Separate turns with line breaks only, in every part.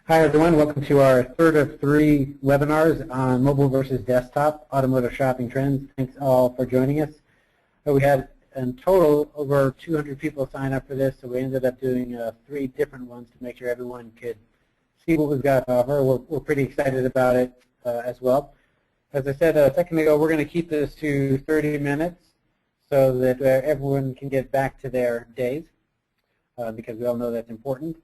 Hi everyone, welcome to our third of three webinars on mobile versus desktop automotive shopping trends. Thanks all for joining us. We had in total over 200 people sign up for this, so we ended up doing three different ones to make sure everyone could see what we've got to offer. We're pretty excited about it as well. As I said a second ago, we're going to keep this to 30 minutes so that everyone can get back to their days because we all know that's important.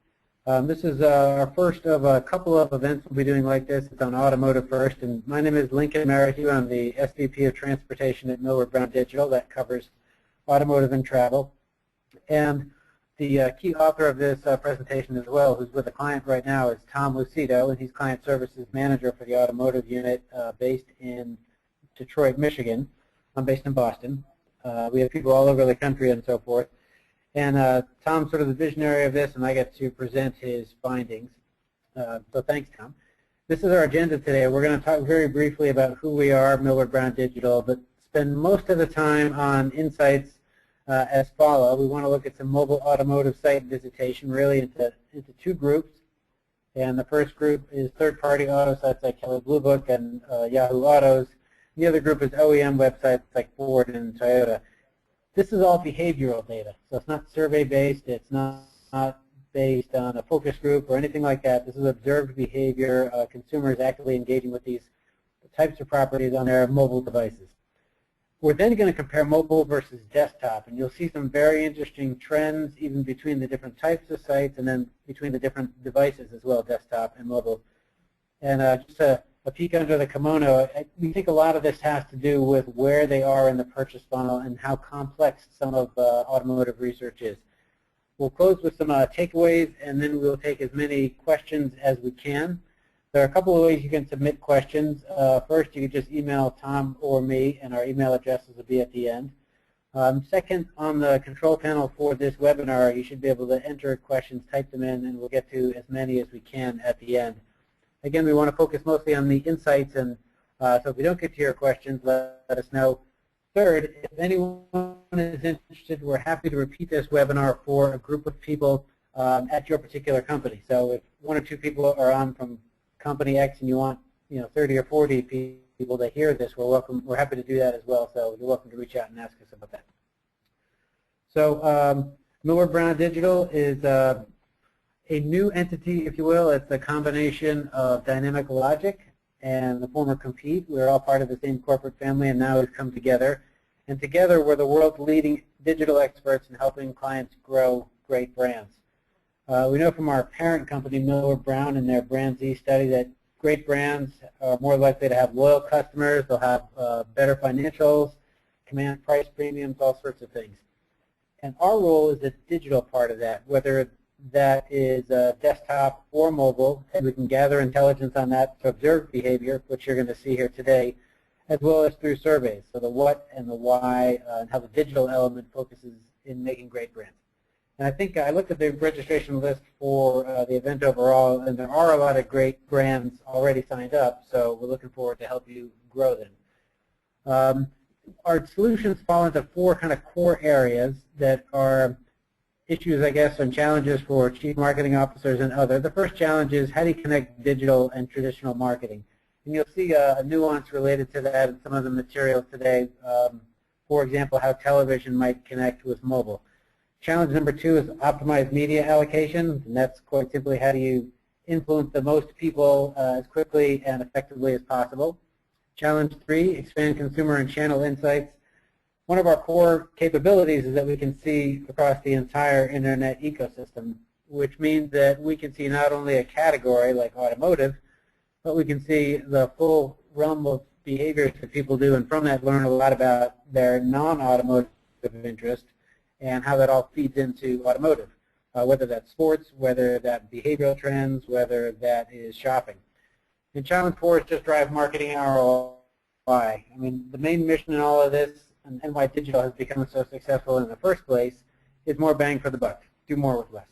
This is our first of a couple of events we'll be doing like this. It's on automotive first, and my name is Lincoln Merrihew. I'm the SVP of Transportation at Millward Brown Digital. That covers automotive and travel. And the key author of this presentation as well, who's with a client right now, is Tom Lucido, and he's Client Services Manager for the automotive unit based in Detroit, Michigan. I'm based in Boston. We have people all over the country and so forth. And Tom's sort of the visionary of this, and I get to present his findings. So thanks, Tom. This is our agenda today. We're going to talk very briefly about who we are, Millward Brown Digital, but spend most of the time on insights as follow. We want to look at some mobile automotive site visitation, really into two groups. And the first group is third-party auto sites like Kelley Blue Book and Yahoo Autos. The other group is OEM websites like Ford and Toyota. This is all behavioral data, so it's not survey-based, it's not based on a focus group or anything like that. This is observed behavior, consumers actively engaging with these types of properties on their mobile devices. We're then going to compare mobile versus desktop, and you'll see some very interesting trends even between the different types of sites and then between the different devices as well, desktop and mobile. And just a peek under the kimono, we think a lot of this has to do with where they are in the purchase funnel and how complex some of automotive research is. We'll close with some takeaways, and then we'll take as many questions as we can. There are a couple of ways you can submit questions. First, you can just email Tom or me, and our email addresses will be at the end. Second, on the control panel for this webinar, you should be able to enter questions, type them in, and we'll get to as many as we can at the end. Again, we want to focus mostly on the insights, and so if we don't get to your questions, let us know. Third, if anyone is interested, we're happy to repeat this webinar for a group of people at your particular company. So if one or two people are on from company X and you want 30 or 40 people to hear this, we're happy to do that as well. So you're welcome to reach out and ask us about that. So Millward Brown Digital is a new entity, if you will. It's a combination of Dynamic Logic and the former Compete. We're all part of the same corporate family, and now we've come together. And together, we're the world's leading digital experts in helping clients grow great brands. We know from our parent company, Millward Brown, and their Brand Z study that great brands are more likely to have loyal customers, they'll have better financials, command price premiums, all sorts of things. And our role is the digital part of that, whether that is desktop or mobile, and we can gather intelligence on that to observe behavior, which you're going to see here today, as well as through surveys, so the what and the why, and how the digital element focuses in making great brands. And I think I looked at the registration list for the event overall, and there are a lot of great brands already signed up, so we're looking forward to help you grow them. Our solutions fall into four kind of core areas that are issues, I guess, and challenges for chief marketing officers and others. The first challenge is how do you connect digital and traditional marketing? And you'll see a nuance related to that in some of the materials today. For example, how television might connect with mobile. Challenge number two is optimize media allocation, and that's quite simply how do you influence the most people as quickly and effectively as possible. Challenge three, expand consumer and channel insights. One of our core capabilities is that we can see across the entire internet ecosystem, which means that we can see not only a category like automotive, but we can see the full realm of behaviors that people do, and from that learn a lot about their non-automotive interest and how that all feeds into automotive, whether that's sports, whether that's behavioral trends, whether that is shopping. And challenge four is just drive marketing ROI. I mean, the main mission in all of this and why digital has become so successful in the first place is more bang for the buck, do more with less.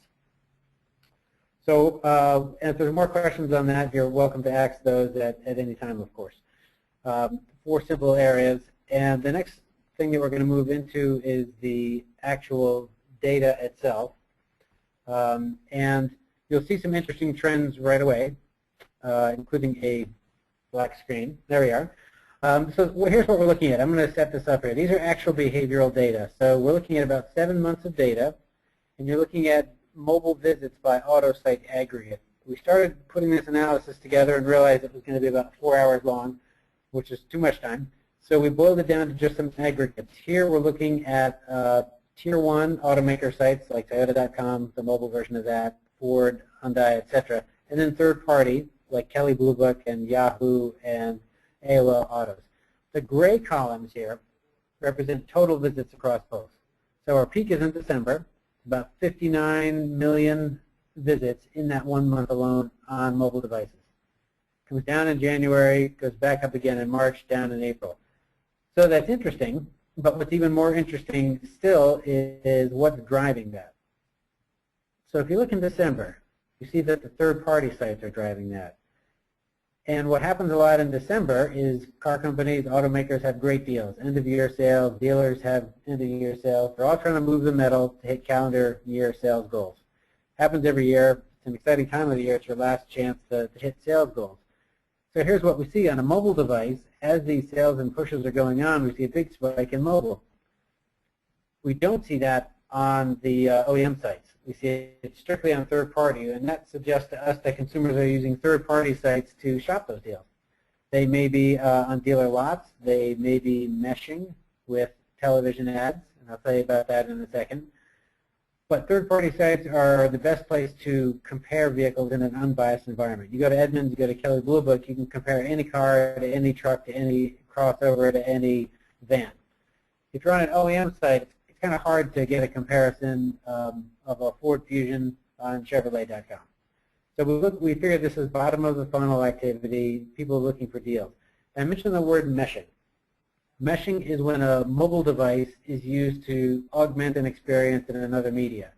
So if there's more questions on that, you're welcome to ask those at any time, of course. Four simple areas. And the next thing that we're going to move into is the actual data itself. And you'll see some interesting trends right away, including a black screen. There we are. Here's what we're looking at. I'm going to set this up here. These are actual behavioral data. So we're looking at about 7 months of data, and you're looking at mobile visits by auto site aggregate. We started putting this analysis together and realized it was going to be about 4 hours long, which is too much time. So we boiled it down to just some aggregates. Here we're looking at Tier 1 automaker sites like Toyota.com, the mobile version of that, Ford, Hyundai, etc. And then third party like Kelley Blue Book and Yahoo and AOL Autos. The gray columns here represent total visits across both. So our peak is in December, about 59 million visits in that 1 month alone on mobile devices. Comes down in January, goes back up again in March, down in April. So that's interesting, but what's even more interesting still is what's driving that. So if you look in December, you see that the third-party sites are driving that. And what happens a lot in December is car companies, automakers have great deals. End-of-year sales, dealers have end-of-year sales. They're all trying to move the metal to hit calendar year sales goals. Happens every year. It's an exciting time of the year. It's your last chance to hit sales goals. So here's what we see on a mobile device. As these sales and pushes are going on, we see a big spike in mobile. We don't see that on the OEM sites. We see it strictly on third party, and that suggests to us that consumers are using third party sites to shop those deals. They may be on dealer lots. They may be meshing with television ads, and I'll tell you about that in a second. But third-party sites are the best place to compare vehicles in an unbiased environment. You go to Edmunds, you go to Kelley Blue Book, you can compare any car to any truck to any crossover to any van. If you're on an OEM site, it's kind of hard to get a comparison of a Ford Fusion on Chevrolet.com. So we figured this is bottom of the funnel activity, people looking for deals. I mentioned the word meshing. Meshing is when a mobile device is used to augment an experience in another media.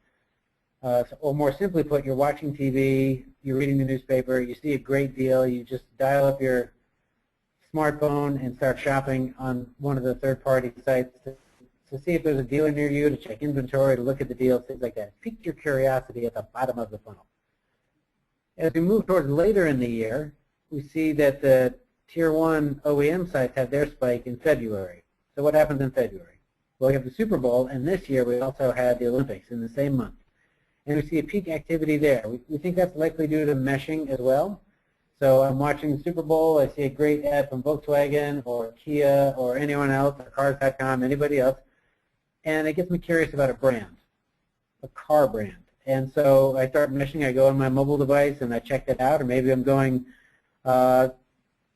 Or more simply put, you're watching TV, you're reading the newspaper, you see a great deal, you just dial up your smartphone and start shopping on one of the third-party sites to see if there's a dealer near you, to check inventory, to look at the deals, things like that. Pique your curiosity at the bottom of the funnel. As we move towards later in the year, we see that the Tier 1 OEM sites have their spike in February. So what happens in February? Well, we have the Super Bowl, and this year we also had the Olympics in the same month. And we see a peak activity there. We think that's likely due to meshing as well. So I'm watching the Super Bowl, I see a great ad from Volkswagen or Kia or anyone else, or Cars.com, anybody else, and it gets me curious about a brand, a car brand. And so I start meshing, I go on my mobile device and I check that out, or maybe I'm going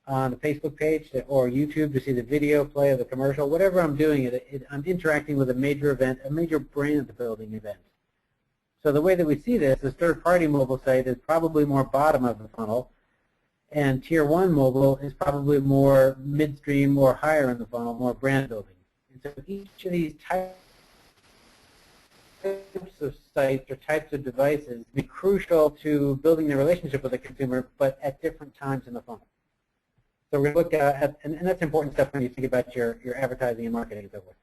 on the Facebook page or YouTube to see the video play of the commercial. Whatever I'm doing, I'm interacting with a major event, a major brand building event. So the way that we see this, third-party mobile site is probably more bottom of the funnel, and Tier 1 mobile is probably more midstream or higher in the funnel, more brand building. And so each of these types of sites or types of devices be crucial to building the relationship with the consumer, but at different times in the funnel. So we're going to look at, and that's important stuff when you think about your advertising and marketing and so forth.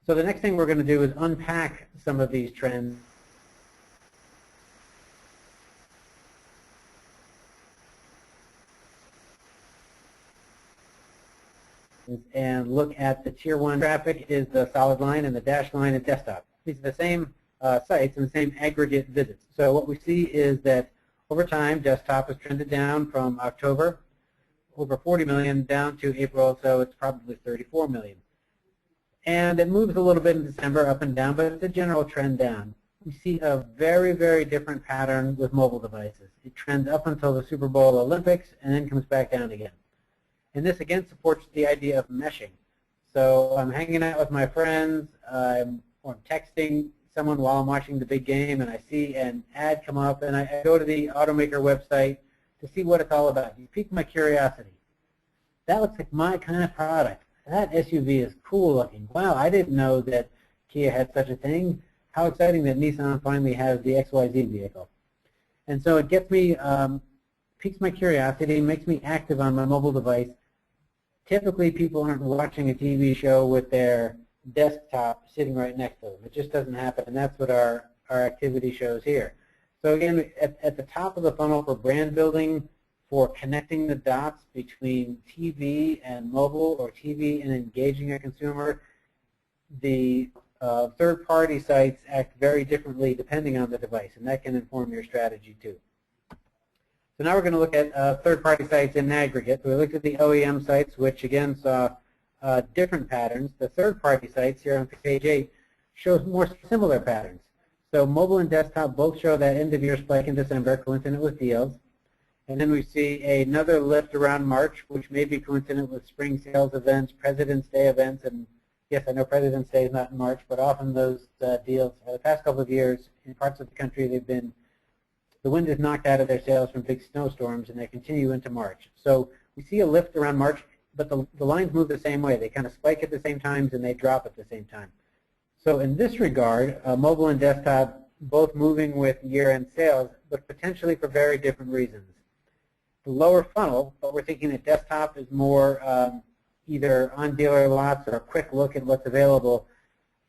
So the next thing we're going to do is unpack some of these trends and look at the Tier 1 traffic is the solid line and the dashed line is desktop. These are the same sites and the same aggregate visits. So what we see is that over time, desktop has trended down from October, over 40 million, down to April, so it's probably 34 million. And it moves a little bit in December, up and down, but it's a general trend down. We see a very, very different pattern with mobile devices. It trends up until the Super Bowl Olympics and then comes back down again. And this again supports the idea of meshing. So I'm hanging out with my friends, or I'm texting someone while I'm watching the big game, and I see an ad come up, and I go to the automaker website to see what it's all about. You pique my curiosity. That looks like my kind of product. That SUV is cool looking. Wow, I didn't know that Kia had such a thing. How exciting that Nissan finally has the XYZ vehicle. And so it gets me, piques my curiosity, makes me active on my mobile device. Typically, people aren't watching a TV show with their desktop sitting right next to them. It just doesn't happen, and that's what our activity shows here. So again, at the top of the funnel for brand building, for connecting the dots between TV and mobile or TV and engaging a consumer, the third-party sites act very differently depending on the device, and that can inform your strategy too. So now we're going to look at third-party sites in aggregate. So we looked at the OEM sites, which again saw different patterns. The third-party sites here on page 8 shows more similar patterns. So mobile and desktop both show that end-of-year spike in December, coincident with deals. And then we see another lift around March, which may be coincident with spring sales events, President's Day events, and yes, I know President's Day is not in March, but often those deals, the past couple of years, in parts of the country, the wind is knocked out of their sails from big snowstorms, and they continue into March. So we see a lift around March, but the lines move the same way. They kind of spike at the same times, and they drop at the same time. So in this regard, mobile and desktop both moving with year-end sales, but potentially for very different reasons. The lower funnel, but we're thinking that desktop is more either on dealer lots or a quick look at what's available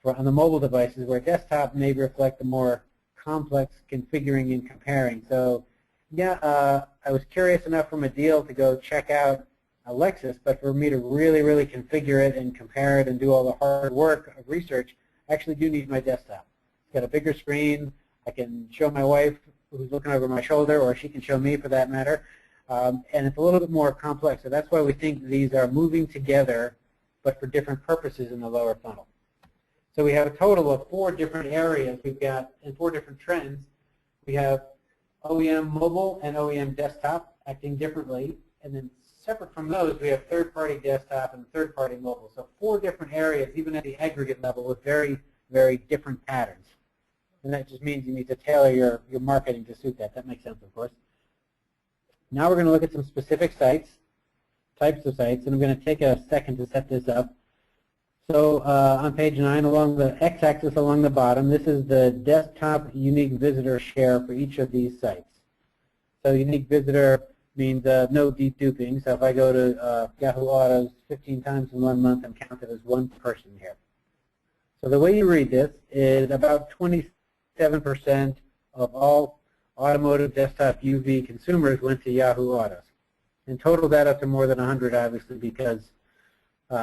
on the mobile devices, where desktop may reflect the more complex configuring and comparing. So yeah, I was curious enough from a deal to go check out a Lexus, but for me to really, really configure it and compare it and do all the hard work of research, I actually do need my desktop. It's got a bigger screen. I can show my wife who's looking over my shoulder, or she can show me for that matter. And it's a little bit more complex. So that's why we think these are moving together, but for different purposes in the lower funnel. So we have a total of 4 different areas we've got, and 4 different trends. We have OEM mobile and OEM desktop acting differently. And then separate from those, we have third-party desktop and third-party mobile. So 4 different areas, even at the aggregate level, with very, very different patterns. And that just means you need to tailor your marketing to suit that. That makes sense, of course. Now we're going to look at some specific sites, types of sites, and I'm going to take a second to set this up. So on page 9, along the x-axis along the bottom, this is the desktop unique visitor share for each of these sites. So unique visitor means no deep duping. So if I go to Yahoo Autos 15 times in 1 month, I'm counted as one person here. So the way you read this is about 27% of all automotive desktop UV consumers went to Yahoo Autos. And total that up to more than 100, obviously, because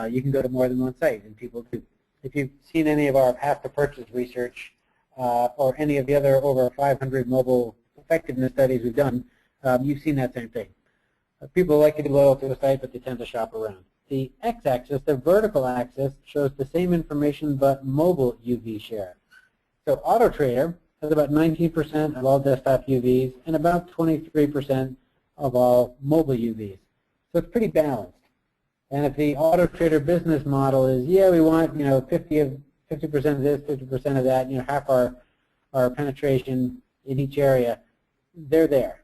you can go to more than one site, and people do. If you've seen any of our path-to-purchase research or any of the other over 500 mobile effectiveness studies we've done, you've seen that same thing. People like to be loyal to a site, but they tend to shop around. The x-axis, the vertical axis, shows the same information but mobile UV share. So AutoTrader has about 19% of all desktop UVs and about 23% of all mobile UVs. So it's pretty balanced. And if the AutoTrader business model is, yeah, we want 50% of this, 50% of that, half our penetration in each area, they're there.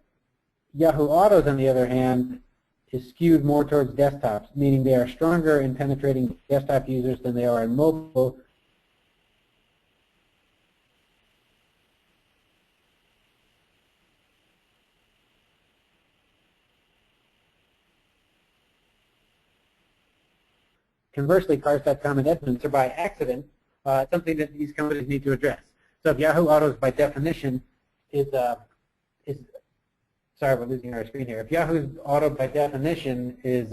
Yahoo Autos, on the other hand, is skewed more towards desktops, meaning they are stronger in penetrating desktop users than they are in mobile. Conversely, Cars.com and Edmunds are by accident something that these companies need to address. So if Yahoo Autos, by definition, is sorry, we're losing our screen here. If Yahoo Auto, by definition, is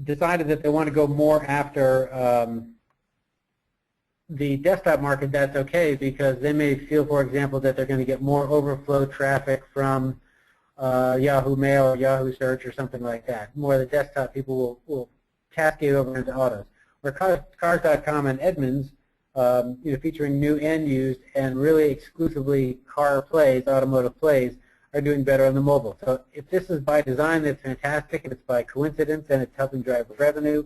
decided that they want to go more after the desktop market, that's okay, because they may feel, for example, that they're going to get more overflow traffic from Yahoo Mail or Yahoo Search or something like that. More of the desktop people will cascade over into autos. Where Cars.com and Edmunds, featuring new and used and really exclusively car plays, automotive plays, are doing better on the mobile. So if this is by design, that's fantastic. If it's by coincidence and it's helping drive revenue,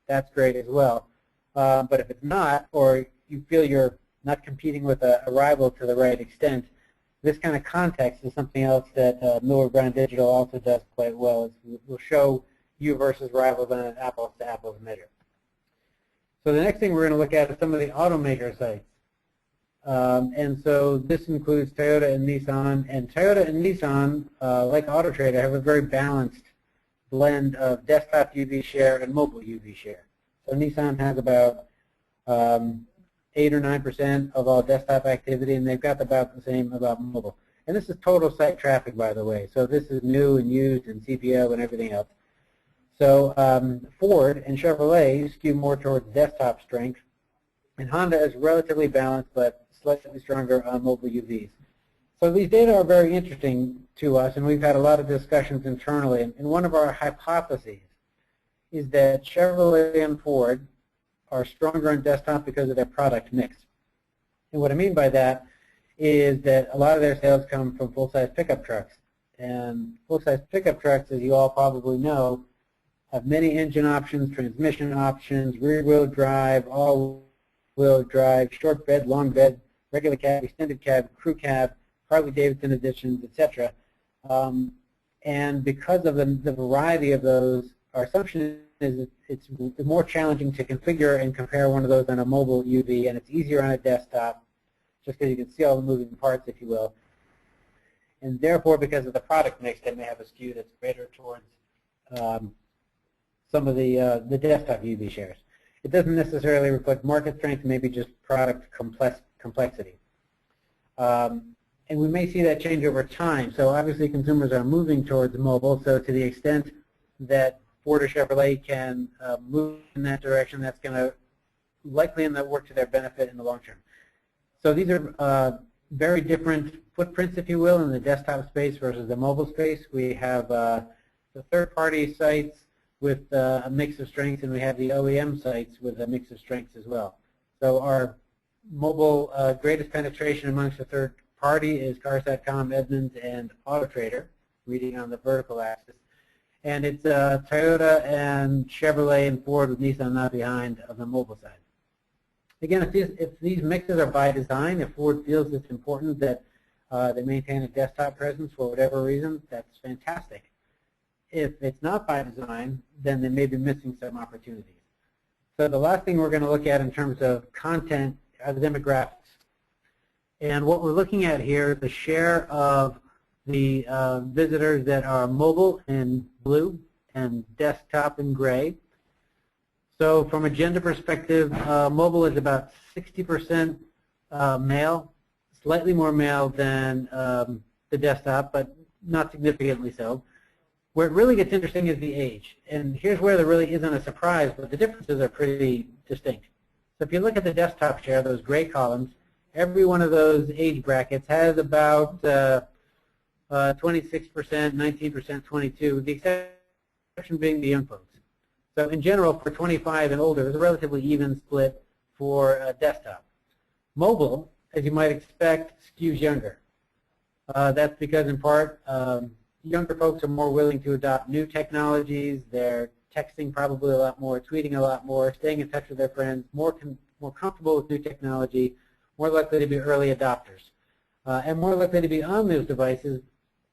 that's great as well. But if it's not, or you feel you're not competing with a rival to the right extent, this kind of context is something else that Millward Brown Digital also does quite well. We'll show you versus rivals on an apples-to-apples measure. So the next thing we're going to look at is some of the automaker sites. And so this includes Toyota and Nissan. And Toyota and Nissan, like AutoTrader, have a very balanced blend of desktop UV share and mobile UV share. So Nissan has about 8 or 9% of all desktop activity, and they've got about the same about mobile. And this is total site traffic, by the way. So this is new and used and CPO and everything else. So Ford and Chevrolet skew more towards desktop strength, and Honda is relatively balanced but slightly stronger on mobile UVs. So these data are very interesting to us, and we've had a lot of discussions internally. And one of our hypotheses is that Chevrolet and Ford are stronger in desktop because of their product mix. And what I mean by that is that a lot of their sales come from full-size pickup trucks. And full-size pickup trucks, as you all probably know, have many engine options, transmission options, rear-wheel drive, all-wheel drive, short bed, long bed, regular cab, extended cab, crew cab, Harley-Davidson editions, etc. And because of the variety of those, our assumption is it's more challenging to configure and compare one of those on a mobile UV, and it's easier on a desktop, just because you can see all the moving parts, if you will. And therefore, because of the product mix, they may have a skew that's greater towards some of the desktop UV shares. It doesn't necessarily reflect market strength, maybe just product complexity. And we may see that change over time. So obviously consumers are moving towards mobile, so to the extent that Ford or Chevrolet can move in that direction, that's going to likely work to their benefit in the long term. So these are very different footprints, if you will, in the desktop space versus the mobile space. We have the third-party sites with a mix of strengths, and we have the OEM sites with a mix of strengths as well. So our mobile greatest penetration amongst the third party is Cars.com, Edmunds, and AutoTrader, reading on the vertical axis. And it's Toyota and Chevrolet and Ford with Nissan not behind on the mobile side. Again, if these mixes are by design, if Ford feels it's important that they maintain a desktop presence for whatever reason, that's fantastic. If it's not by design, then they may be missing some opportunities. So the last thing we're going to look at in terms of content are the demographics. And what we're looking at here is the share of the visitors that are mobile in blue and desktop in gray. So from a gender perspective, mobile is about 60% male, slightly more male than the desktop, but not significantly so. Where it really gets interesting is the age. And here's where there really isn't a surprise, but the differences are pretty distinct. So if you look at the desktop share, those gray columns, every one of those age brackets has about 26%, 19%, 22%, the exception being the young folks. So in general, for 25 and older, there's a relatively even split for desktop. Mobile, as you might expect, skews younger. That's because, in part, younger folks are more willing to adopt new technologies. They're texting probably a lot more, tweeting a lot more, staying in touch with their friends, more comfortable with new technology, more likely to be early adopters, and more likely to be on those devices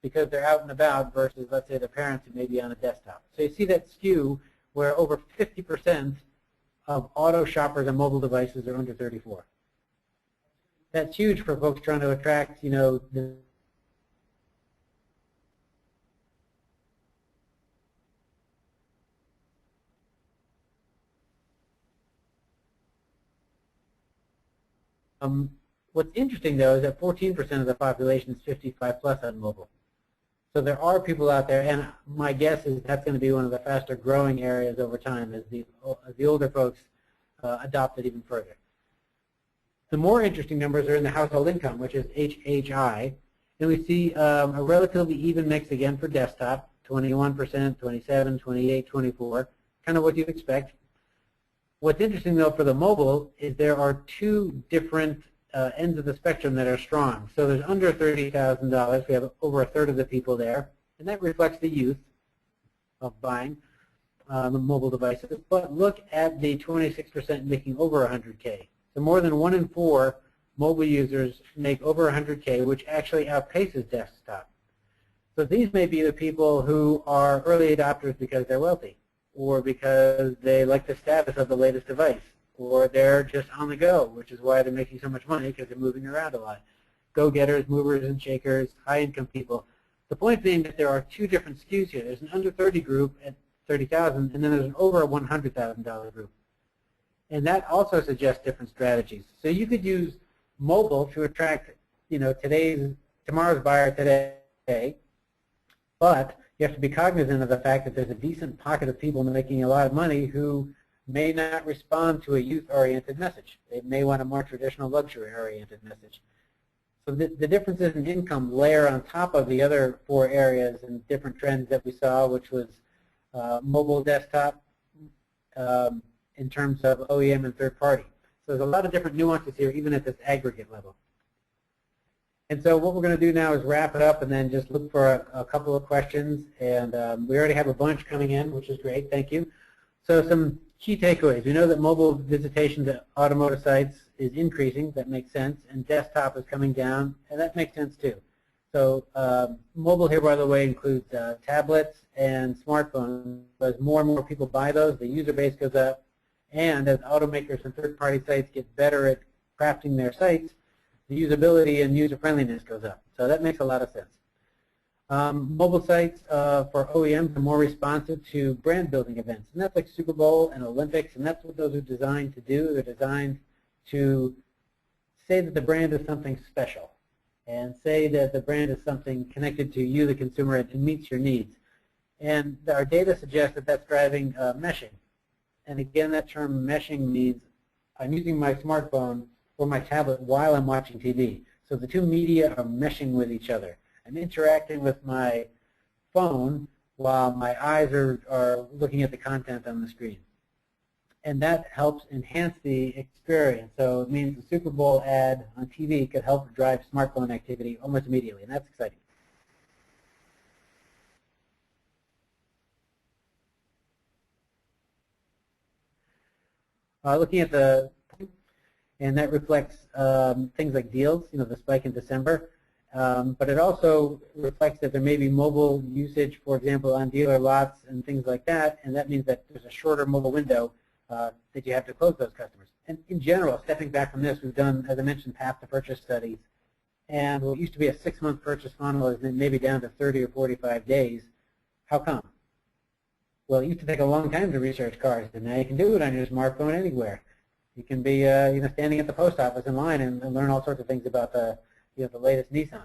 because they're out and about versus, let's say, the parents who may be on a desktop. So you see that skew where over 50% of auto shoppers on mobile devices are under 34. That's huge for folks trying to attract, the what's interesting, though, is that 14% of the population is 55 plus on mobile. So there are people out there, and my guess is that's going to be one of the faster growing areas over time as the older folks adopt it even further. The more interesting numbers are in the household income, which is HHI, and we see a relatively even mix again for desktop, 21%, 27, 28, 24, kind of what you'd expect. What's interesting, though, for the mobile is there are two different ends of the spectrum that are strong. So there's under $30,000. We have over a third of the people there, and that reflects the youth of buying the mobile devices. But look at the 26% making over 100K. So more than 1 in 4 mobile users make over 100K, which actually outpaces desktop. So these may be the people who are early adopters because they're wealthy, or because they like the status of the latest device, or they're just on the go, which is why they're making so much money because they're moving around a lot. Go-getters, movers and shakers, high-income people. The point being that there are two different skews here. There's an under 30 group at 30,000, and then there's an over $100,000 group. And that also suggests different strategies. So you could use mobile to attract, tomorrow's buyer today, but you have to be cognizant of the fact that there's a decent pocket of people making a lot of money who may not respond to a youth-oriented message. They may want a more traditional luxury-oriented message. So the differences in income layer on top of the other 4 areas and different trends that we saw, which was mobile, desktop, in terms of OEM and third party. So there's a lot of different nuances here, even at this aggregate level. And so what we're going to do now is wrap it up and then just look for a couple of questions. And we already have a bunch coming in, which is great. Thank you. So some key takeaways. We know that mobile visitation to automotive sites is increasing. That makes sense. And desktop is coming down. And that makes sense, too. So mobile here, by the way, includes tablets and smartphones. As more and more people buy those, the user base goes up. And as automakers and third-party sites get better at crafting their sites, the usability and user-friendliness goes up. So that makes a lot of sense. Mobile sites for OEMs are more responsive to brand-building events. And that's like Super Bowl and Olympics, and that's what those are designed to do. They're designed to say that the brand is something special and say that the brand is something connected to you, the consumer, and meets your needs. And our data suggests that that's driving meshing. And again, that term meshing means I'm using my smartphone or my tablet while I'm watching TV. So the two media are meshing with each other. I'm interacting with my phone while my eyes are looking at the content on the screen. And that helps enhance the experience. So it means the Super Bowl ad on TV could help drive smartphone activity almost immediately, and that's exciting. Looking at and that reflects things like deals, the spike in December. But it also reflects that there may be mobile usage, for example, on dealer lots and things like that, and that means that there's a shorter mobile window that you have to close those customers. And in general, stepping back from this, we've done, as I mentioned, path to purchase studies, and what used to be a 6-month purchase funnel is maybe down to 30 or 45 days. How come? Well, it used to take a long time to research cars, and now you can do it on your smartphone anywhere. You can be standing at the post office in line and learn all sorts of things about the latest Nissan.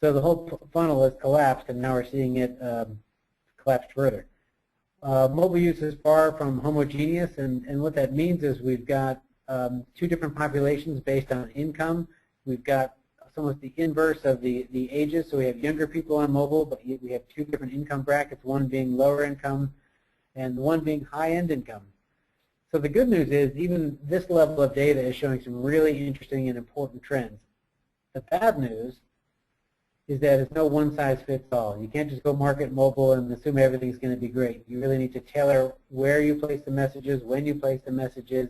So the whole funnel has collapsed, and now we're seeing it collapse further. Mobile use is far from homogeneous, and what that means is we've got 2 different populations based on income. We've got almost the inverse of the ages, so we have younger people on mobile, but we have 2 different income brackets, one being lower income and one being high-end income. So the good news is even this level of data is showing some really interesting and important trends. The bad news is that it's no one-size-fits-all. You can't just go market mobile and assume everything's going to be great. You really need to tailor where you place the messages, when you place the messages,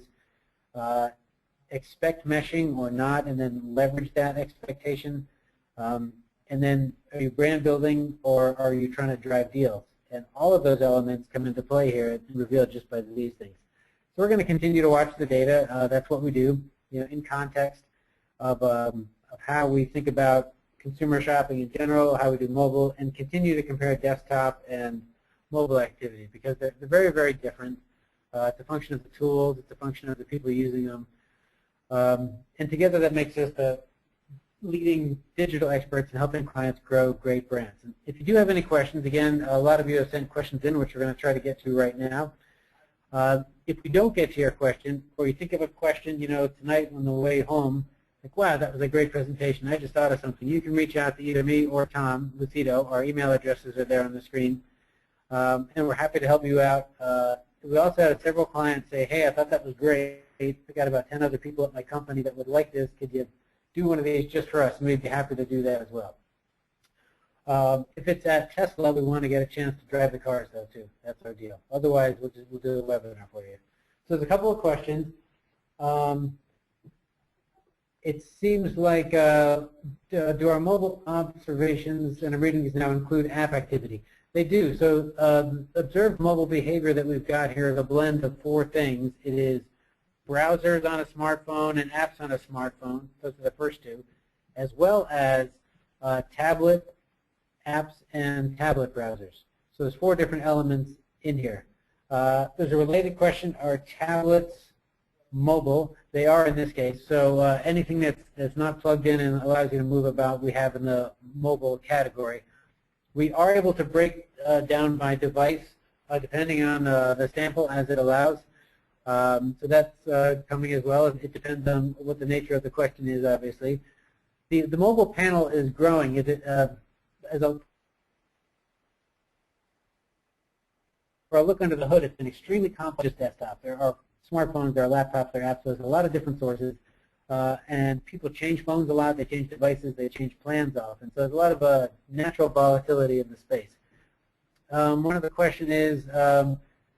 expect meshing or not, and then leverage that expectation. And then are you brand building or are you trying to drive deals? And all of those elements come into play here and revealed just by these things. So we're going to continue to watch the data. That's what we do, in context of how we think about consumer shopping in general, how we do mobile, and continue to compare desktop and mobile activity because they're very, very different. It's a function of the tools. It's a function of the people using them. And together that makes us the leading digital experts in helping clients grow great brands. And if you do have any questions, again, a lot of you have sent questions in, which we're going to try to get to right now. If we don't get to your question, or you think of a question, tonight on the way home, like, wow, that was a great presentation. I just thought of something. You can reach out to either me or Tom Lucido. Our email addresses are there on the screen. And we're happy to help you out. We also had several clients say, hey, I thought that was great. I got about 10 other people at my company that would like this. Could you do one of these just for us? And we'd be happy to do that as well. If it's at Tesla, we want to get a chance to drive the cars, though, too. That's our deal. Otherwise, we'll do a webinar for you. So there's a couple of questions. It seems like, do our mobile observations, and I'm reading these now, include app activity? They do. So observed mobile behavior that we've got here is a blend of 4 things. It is browsers on a smartphone and apps on a smartphone. Those are the first 2, as well as tablet apps and tablet browsers. So there's 4 different elements in here. There's a related question: are tablets mobile. They are in this case. So anything that's not plugged in and allows you to move about, we have in the mobile category. We are able to break down by device depending on the sample as it allows. So that's coming as well. It depends on what the nature of the question is, obviously. The mobile panel is growing. For a look under the hood, it's an extremely complex desktop. There are smartphones, there are laptops, there are apps, there's a lot of different sources. And people change phones a lot, they change devices, they change plans often. So there's a lot of natural volatility in the space. One of the questions is,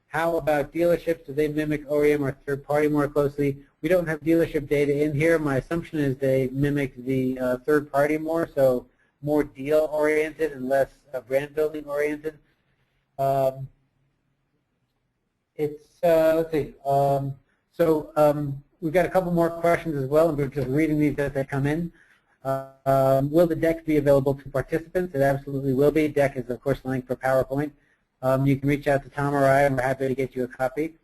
how about dealerships? Do they mimic OEM or third party more closely? We don't have dealership data in here. My assumption is they mimic the third party more, so more deal oriented and less brand building oriented. Let's see. We've got a couple more questions as well, and we're just reading these as they come in. Will the deck be available to participants? It absolutely will be. Deck is, of course, the link for PowerPoint. You can reach out to Tom or I, and we're happy to get you a copy.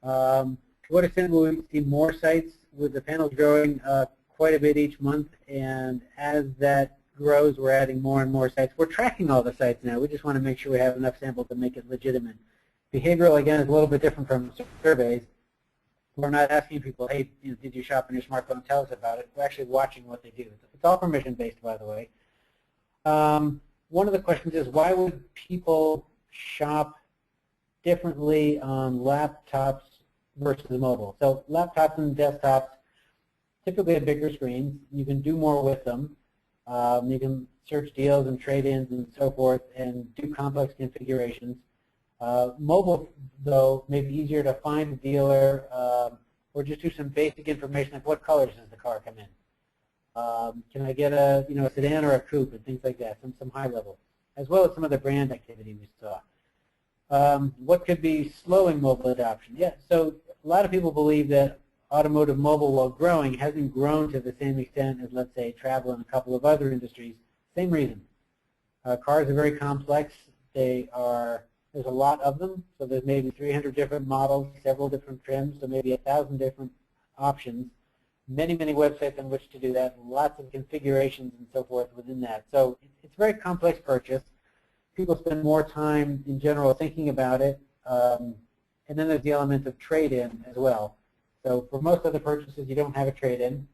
To what extent will we see more sites? With the panel growing quite a bit each month, and as that grows, we're adding more and more sites. We're tracking all the sites now. We just want to make sure we have enough samples to make it legitimate. Behavioral, again, is a little bit different from surveys. We're not asking people, hey, did you shop on your smartphone? Tell us about it. We're actually watching what they do. It's all permission-based, by the way. One of the questions is, why would people shop differently on laptops versus mobile? So laptops and desktops typically have bigger screens. You can do more with them. You can search deals and trade-ins and so forth and do complex configurations. Mobile, though, may be easier to find a dealer or just do some basic information like what colors does the car come in? Can I get a sedan or a coupe and things like that, some high level, as well as some of the brand activity we saw. What could be slowing mobile adoption? Yeah, so a lot of people believe that automotive mobile, while growing, hasn't grown to the same extent as, let's say, travel and a couple of other industries. Same reason. Cars are very complex. There's a lot of them, so there's maybe 300 different models, several different trims, so maybe 1,000 different options, many, many websites on which to do that, lots of configurations and so forth within that. So it's a very complex purchase. People spend more time in general thinking about it, and then there's the element of trade-in as well. So for most other purchases, you don't have a trade-in.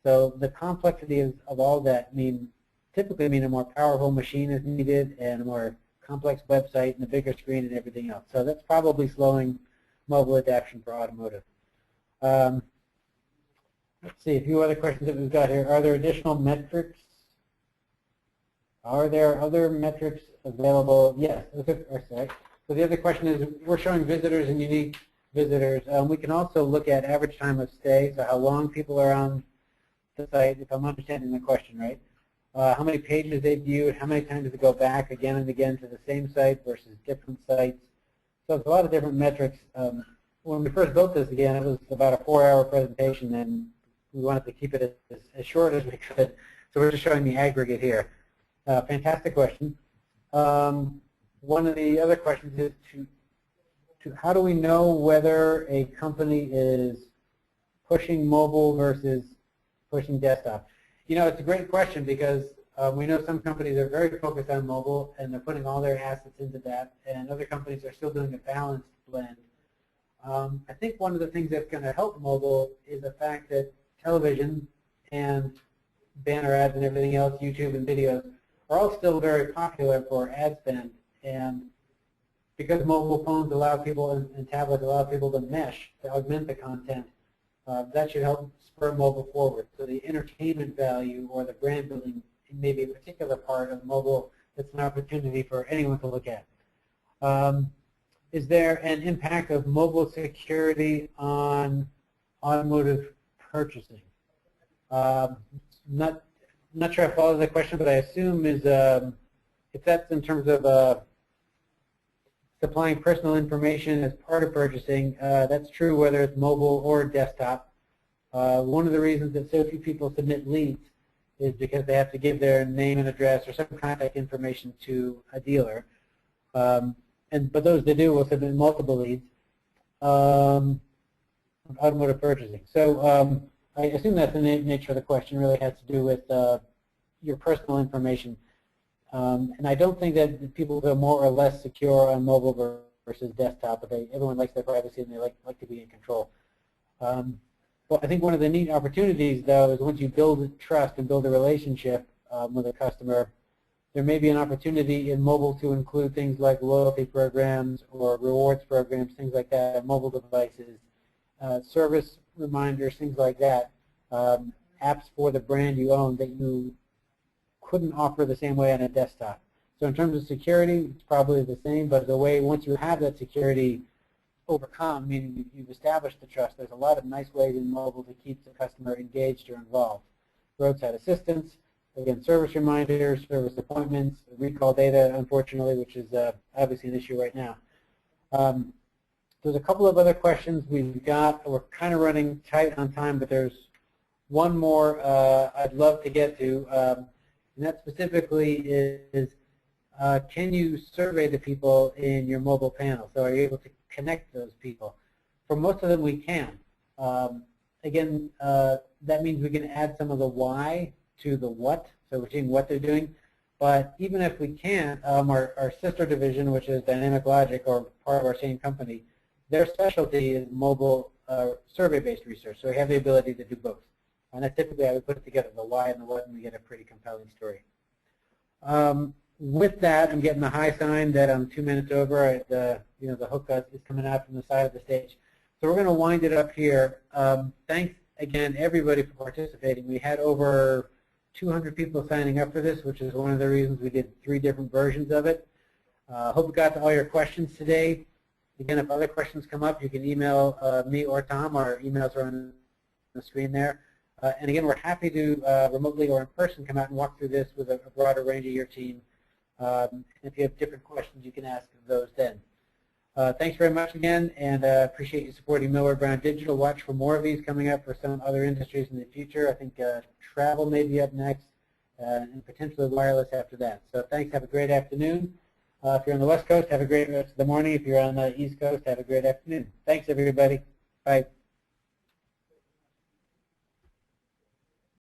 So the complexity of all that typically mean a more powerful machine is needed and a more complex website and a bigger screen and everything else. So that's probably slowing mobile adoption for automotive. Let's see, a few other questions that we've got here. Are there additional metrics? Are there other metrics available? Yes. Sorry. So the other question is, we're showing visitors and unique visitors. We can also look at average time of stay, so how long people are on the site, if I'm understanding the question right. How many pages they viewed, how many times they go back again and again to the same site versus different sites. So it's a lot of different metrics. When we first built this again, it was about a 4-hour presentation, and we wanted to keep it as short as we could. So we're just showing the aggregate here. Fantastic question. One of the other questions is to how do we know whether a company is pushing mobile versus pushing desktop? It's a great question because we know some companies are very focused on mobile and they're putting all their assets into that, and other companies are still doing a balanced blend. I think one of the things that's going to help mobile is the fact that television and banner ads and everything else, YouTube and videos, are all still very popular for ad spend. And because mobile phones allow people and tablets allow people to mesh, to augment the content, that should help spur mobile forward. So the entertainment value or the brand building may be a particular part of mobile that's an opportunity for anyone to look at. Is there an impact of mobile security on automotive purchasing? Not sure I follow the question, but I assume is if that's in terms of supplying personal information as part of purchasing, that's true whether it's mobile or desktop. One of the reasons that so few people submit leads is because they have to give their name and address or some contact information to a dealer. But those that do will submit multiple leads. automotive purchasing. So I assume that the nature of the question really has to do with your personal information. And I don't think that people feel more or less secure on mobile versus desktop, but everyone likes their privacy and they like to be in control. Well, I think one of the neat opportunities, though, is once you build trust and build a relationship with a customer, there may be an opportunity in mobile to include things like loyalty programs or rewards programs, things like that, on mobile devices, service reminders, things like that, apps for the brand you own that you couldn't offer the same way on a desktop. So in terms of security, it's probably the same, but the way once you have that security overcome, meaning you've established the trust, there's a lot of nice ways in mobile to keep the customer engaged or involved. Roadside assistance, again, service reminders, service appointments, recall data, unfortunately, which is obviously an issue right now. There's a couple of other questions we've got. We're kind of running tight on time, but there's one more I'd love to get to, and that specifically is can you survey the people in your mobile panel? So are you able to connect those people? For most of them, we can. Again, that means we can add some of the why to the what, so we're seeing what they're doing. But even if we can't, our sister division, which is Dynamic Logic, or part of our same company, their specialty is mobile survey-based research, so we have the ability to do both. And that's typically how we put it together, the why and the what, and we get a pretty compelling story. With that, I'm getting the high sign that I'm 2 minutes over. The hook is coming out from the side of the stage. So we're going to wind it up here. Thanks again, everybody, for participating. We had over 200 people signing up for this, which is one of the reasons we did 3 different versions of it. Hope we got to all your questions today. Again, if other questions come up, you can email me or Tom. Our emails are on the screen there. And again, we're happy to remotely or in person come out and walk through this with a broader range of your team. If you have different questions, you can ask those then. Thanks very much again, and appreciate you supporting Millward Brown Digital. Watch for more of these coming up for some other industries in the future. I think travel may be up next, and potentially wireless after that. So thanks. Have a great afternoon. If you're on the West Coast, have a great rest of the morning. If you're on the East Coast, have a great afternoon. Thanks, everybody. Bye.